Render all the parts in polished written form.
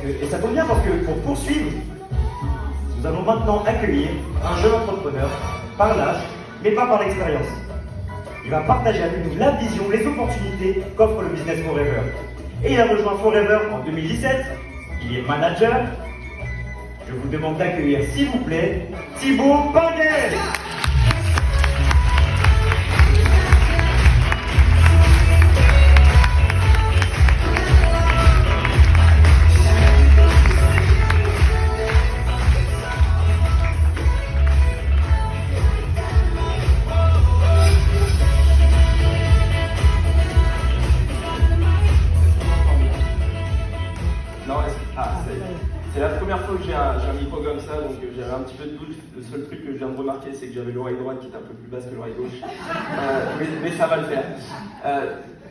Et ça tombe bien parce que pour poursuivre, nous allons maintenant accueillir un jeune entrepreneur par l'âge, mais pas par l'expérience. Il va partager avec nous la vision, les opportunités qu'offre le Business Forever. Et il a rejoint Forever en 2017. Il est manager. Je vous demande d'accueillir, s'il vous plaît, Thibaut Pinguet. C'est la première fois que j'ai un micro comme ça, donc j'avais un petit peu de doute. Le seul truc que je viens de remarquer, c'est que j'avais l'oreille droite qui est un peu plus basse que l'oreille gauche. Mais ça va le faire.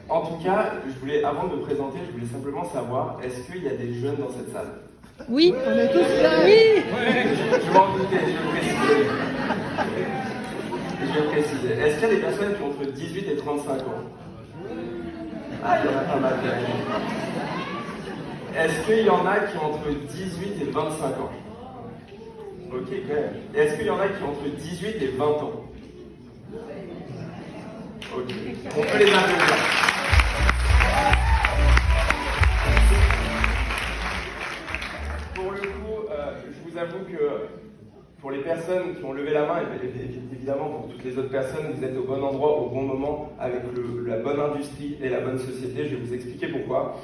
En tout cas, avant de me présenter, je voulais simplement savoir, est-ce qu'il y a des jeunes dans cette salle? Oui, on est tous là, oui. Je m'en doutais, je vais préciser. Je vais préciser. Est-ce qu'il y a des personnes qui ont entre 18 et 35 ans? Ah, il y en a pas mal. Est-ce qu'il y en a qui ont entre 18 et 25 ans? Ok, quand même. Est-ce qu'il y en a qui ont entre 18 et 20 ans? Ok, on peut les applaudir. Pour le coup, je vous avoue que pour les personnes qui ont levé la main, et évidemment pour toutes les autres personnes, vous êtes au bon endroit, au bon moment, avec la bonne industrie et la bonne société. Je vais vous expliquer pourquoi.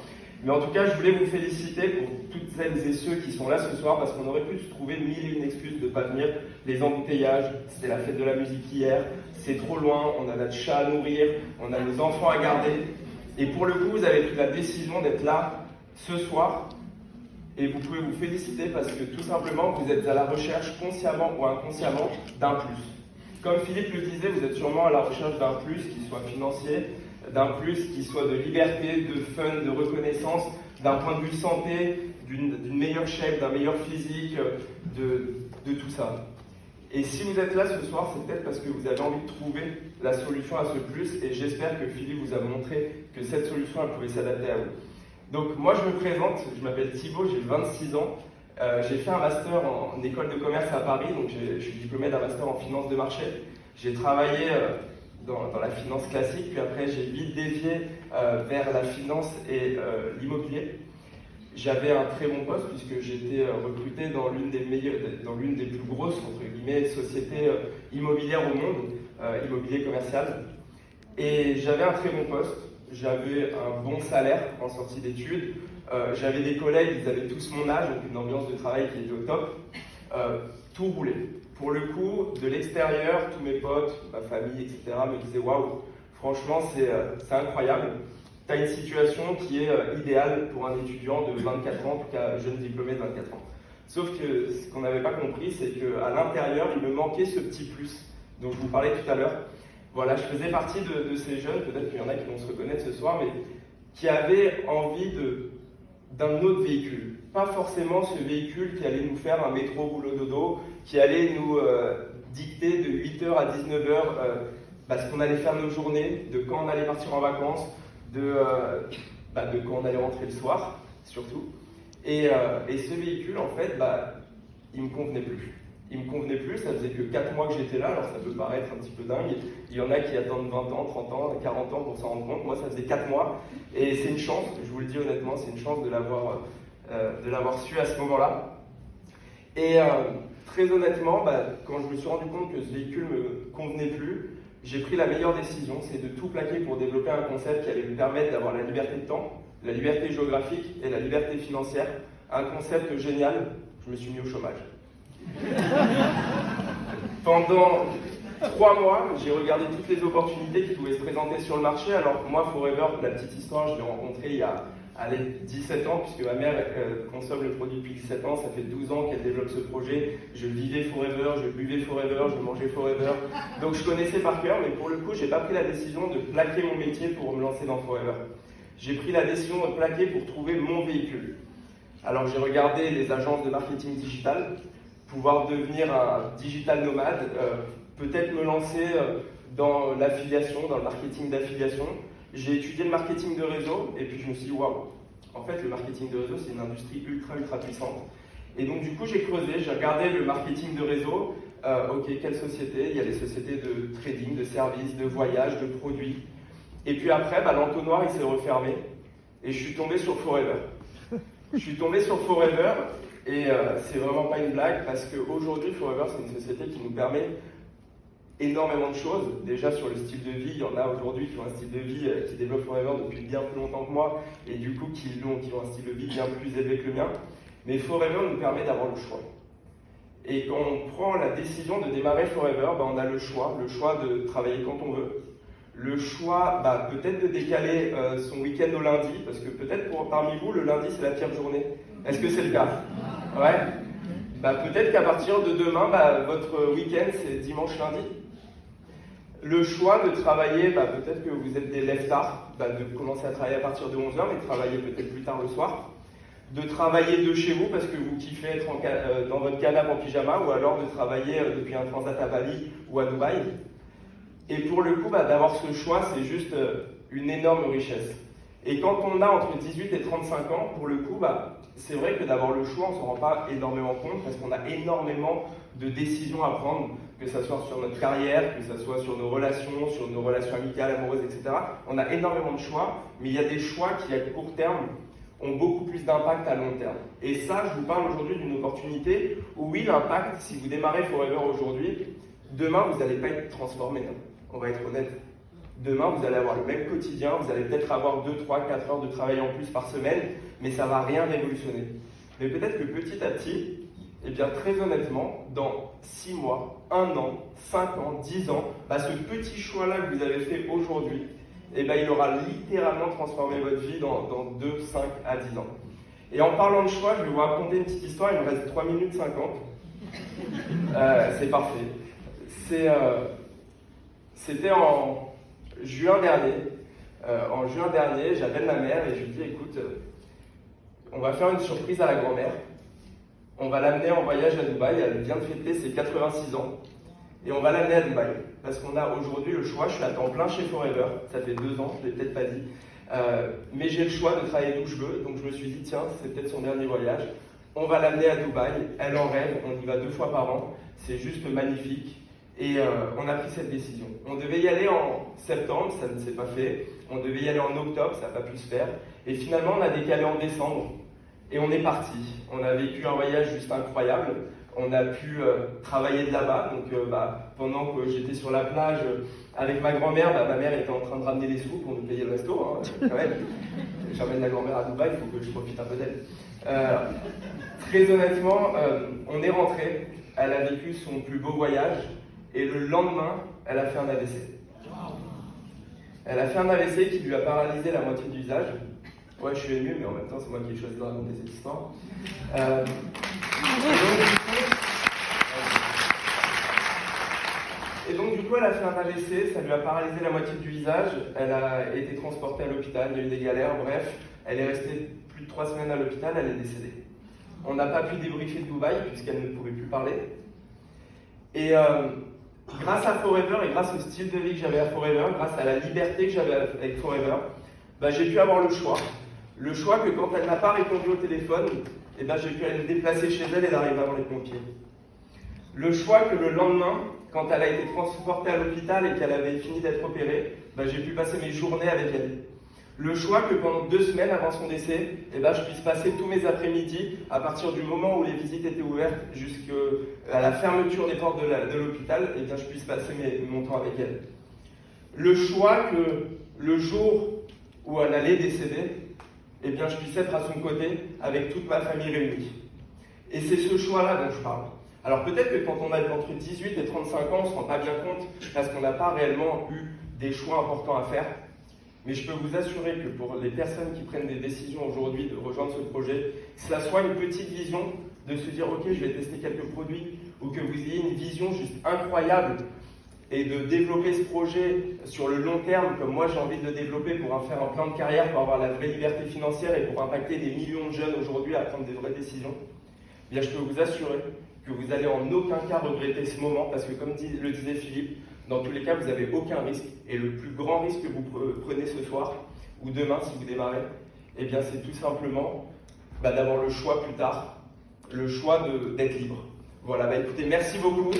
Mais en tout cas, je voulais vous féliciter pour toutes celles et ceux qui sont là ce soir, parce qu'on aurait pu se trouver mille et une excuses de ne pas venir. Les embouteillages, c'était la fête de la musique hier, c'est trop loin, on a notre chat à nourrir, on a nos enfants à garder. Et pour le coup, vous avez pris la décision d'être là ce soir. Et vous pouvez vous féliciter parce que tout simplement, vous êtes à la recherche, consciemment ou inconsciemment, d'un plus. Comme Philippe le disait, vous êtes sûrement à la recherche d'un plus qui soit financier, d'un plus qui soit de liberté, de fun, de reconnaissance, d'un point de vue santé, d'une meilleure shape, d'un meilleur physique, de tout ça. Et si vous êtes là ce soir, c'est peut-être parce que vous avez envie de trouver la solution à ce plus, et j'espère que Philippe vous a montré que cette solution, elle pouvait s'adapter à vous. Donc moi je me présente, je m'appelle Thibaut, j'ai 26 ans, j'ai fait un master en école de commerce à Paris, donc je suis diplômé d'un master en finance de marché. J'ai travaillé dans la finance classique, puis après j'ai vite dévié vers la finance et l'immobilier. J'avais un très bon poste puisque j'étais recruté dans l'une des plus grosses entre guillemets sociétés immobilières au monde, immobilier commercial. Et j'avais un très bon poste, j'avais un bon salaire en sortie d'études, j'avais des collègues, ils avaient tous mon âge, donc une ambiance de travail qui était au top. Tout roulait. Pour le coup, de l'extérieur, tous mes potes, ma famille, etc. me disaient waouh, franchement c'est incroyable. Tu as une situation qui est idéale pour un étudiant de 24 ans, en tout cas jeune diplômé de 24 ans. Sauf que ce qu'on n'avait pas compris, c'est qu'à l'intérieur, il me manquait ce petit plus dont je vous parlais tout à l'heure. Voilà, je faisais partie de ces jeunes, peut-être qu'il y en a qui vont se reconnaître ce soir, mais qui avaient envie d'un autre véhicule. Pas forcément ce véhicule qui allait nous faire un métro boulot dodo, qui allait nous dicter de 8h à 19h ce qu'on allait faire nos journées, de quand on allait partir en vacances, de quand on allait rentrer le soir, surtout. Et ce véhicule, en fait, il ne me convenait plus. Il ne me convenait plus, ça faisait que 4 mois que j'étais là, alors ça peut paraître un petit peu dingue. Il y en a qui attendent 20 ans, 30 ans, 40 ans pour s'en rendre compte. Moi, ça faisait 4 mois. Et c'est une chance, je vous le dis honnêtement, c'est une chance de l'avoir su à ce moment-là. Et très honnêtement, quand je me suis rendu compte que ce véhicule ne me convenait plus, j'ai pris la meilleure décision, c'est de tout plaquer pour développer un concept qui allait me permettre d'avoir la liberté de temps, la liberté géographique et la liberté financière. Un concept génial, je me suis mis au chômage. Pendant 3 mois, j'ai regardé toutes les opportunités qui pouvaient se présenter sur le marché. Alors moi, Forever, la petite histoire, je l'ai rencontré il y a 17 ans, puisque ma mère consomme le produit depuis 17 ans, ça fait 12 ans qu'elle développe ce projet. Je vivais Forever, je buvais Forever, je mangeais Forever. Donc je connaissais par cœur, mais pour le coup, j'ai pas pris la décision de plaquer mon métier pour me lancer dans Forever. J'ai pris la décision de plaquer pour trouver mon véhicule. Alors j'ai regardé les agences de marketing digital, pouvoir devenir un digital nomade, peut-être me lancer dans l'affiliation, dans le marketing d'affiliation. J'ai étudié le marketing de réseau et puis je me suis dit waouh, En fait, le marketing de réseau, c'est une industrie ultra puissante. Et donc, du coup, j'ai creusé, j'ai regardé le marketing de réseau. Ok, quelle société? Il y a des sociétés de trading, de services, de voyages, de produits. Et puis après, l'entonnoir, il s'est refermé. Et je suis tombé sur Forever. Je suis tombé sur Forever, et c'est vraiment pas une blague, parce qu'aujourd'hui, Forever, c'est une société qui nous permet énormément de choses. Déjà sur le style de vie, il y en a aujourd'hui qui ont un style de vie qui développent Forever depuis bien plus longtemps que moi, et du coup qui ont un style de vie bien plus élevé que le mien. Mais Forever nous permet d'avoir le choix. Et quand on prend la décision de démarrer Forever, on a le choix de travailler quand on veut, le choix peut-être de décaler son week-end au lundi, parce que peut-être parmi vous, le lundi c'est la pire journée. Est-ce que c'est le cas? Ouais. Peut-être qu'à partir de demain, votre week-end c'est dimanche-lundi. Le choix de travailler, peut-être que vous êtes des lève-tard, de commencer à travailler à partir de 11h, mais de travailler peut-être plus tard le soir. De travailler de chez vous parce que vous kiffez être dans votre canapé en pyjama, ou alors de travailler depuis un transat à Bali ou à Dubaï. Et pour le coup, d'avoir ce choix, c'est juste une énorme richesse. Et quand on a entre 18 et 35 ans, pour le coup, c'est vrai que d'avoir le choix, on ne s'en rend pas énormément compte parce qu'on a énormément de décisions à prendre, que ce soit sur notre carrière, que ce soit sur nos relations amicales, amoureuses, etc. On a énormément de choix, mais il y a des choix qui, à court terme, ont beaucoup plus d'impact à long terme. Et ça, je vous parle aujourd'hui d'une opportunité où oui, l'impact, si vous démarrez Forever aujourd'hui, demain, vous n'allez pas être transformé. On va être honnête. Demain, vous allez avoir le même quotidien, vous allez peut-être avoir 2, 3, 4 heures de travail en plus par semaine, mais ça ne va rien révolutionner. Mais peut-être que petit à petit, très honnêtement, dans 6 mois, 1 an, 5 ans, 10 ans, ce petit choix-là que vous avez fait aujourd'hui, il aura littéralement transformé votre vie dans 2, 5 à 10 ans. Et en parlant de choix, je vais vous raconter une petite histoire, il me reste 3 minutes 50. C'est parfait. C'était en juin dernier. J'appelle ma mère et je lui dis, écoute, on va faire une surprise à la grand-mère. On va l'amener en voyage à Dubaï, elle vient de fêter ses 86 ans. Et on va l'amener à Dubaï, parce qu'on a aujourd'hui le choix, je suis à temps plein chez Forever, ça fait 2 ans, je ne l'ai peut-être pas dit, mais j'ai le choix de travailler d'où je veux, donc je me suis dit, tiens, c'est peut-être son dernier voyage, on va l'amener à Dubaï, elle en rêve, on y va 2 fois par an, c'est juste magnifique, et on a pris cette décision. On devait y aller en septembre, ça ne s'est pas fait, on devait y aller en octobre, ça n'a pas pu se faire, et finalement on a décalé en décembre, et on est parti. On a vécu un voyage juste incroyable. On a pu travailler de là-bas. Donc, pendant que j'étais sur la plage avec ma grand-mère, ma mère était en train de ramener les sous pour nous payer le resto. Quand même. J'emmène la grand-mère à Dubaï, il faut que je profite un peu d'elle. Très honnêtement, on est rentré. Elle a vécu son plus beau voyage. Et le lendemain, elle a fait un AVC. Elle a fait un AVC qui lui a paralysé la moitié du visage. Ouais, je suis ému, mais en même temps, c'est moi qui ai choisi de raconter cette histoire. Et donc, du coup, elle a fait un AVC, ça lui a paralysé la moitié du visage. Elle a été transportée à l'hôpital, il y a eu des galères, bref. Elle est restée plus de 3 semaines à l'hôpital, elle est décédée. On n'a pas pu débriefer de Dubaï, puisqu'elle ne pouvait plus parler. Et grâce à Forever et grâce au style de vie que j'avais à Forever, grâce à la liberté que j'avais avec Forever, j'ai pu avoir le choix. Le choix que quand elle n'a pas répondu au téléphone, j'ai pu aller me déplacer chez elle et d'arriver avant les pompiers. Le choix que le lendemain, quand elle a été transportée à l'hôpital et qu'elle avait fini d'être opérée, j'ai pu passer mes journées avec elle. Le choix que pendant 2 semaines avant son décès, je puisse passer tous mes après-midi, à partir du moment où les visites étaient ouvertes jusqu'à la fermeture des portes de l'hôpital, je puisse passer mon temps avec elle. Le choix que le jour où elle allait décéder, je puisse être à son côté avec toute ma famille réunie. Et c'est ce choix-là dont je parle. Alors peut-être que quand on a entre 18 et 35 ans, on ne se rend pas bien compte parce qu'on n'a pas réellement eu des choix importants à faire. Mais je peux vous assurer que pour les personnes qui prennent des décisions aujourd'hui de rejoindre ce projet, que cela soit une petite vision de se dire « Ok, je vais tester quelques produits » ou que vous ayez une vision juste incroyable et de développer ce projet sur le long terme, comme moi j'ai envie de le développer pour en faire un plan de carrière, pour avoir la vraie liberté financière et pour impacter des millions de jeunes aujourd'hui à prendre des vraies décisions, je peux vous assurer que vous allez en aucun cas regretter ce moment, parce que comme le disait Philippe, dans tous les cas, vous n'avez aucun risque. Et le plus grand risque que vous prenez ce soir, ou demain si vous démarrez, Eh bien, c'est tout simplement d'avoir le choix plus tard, le choix d'être libre. Voilà, écoutez, merci beaucoup. Et,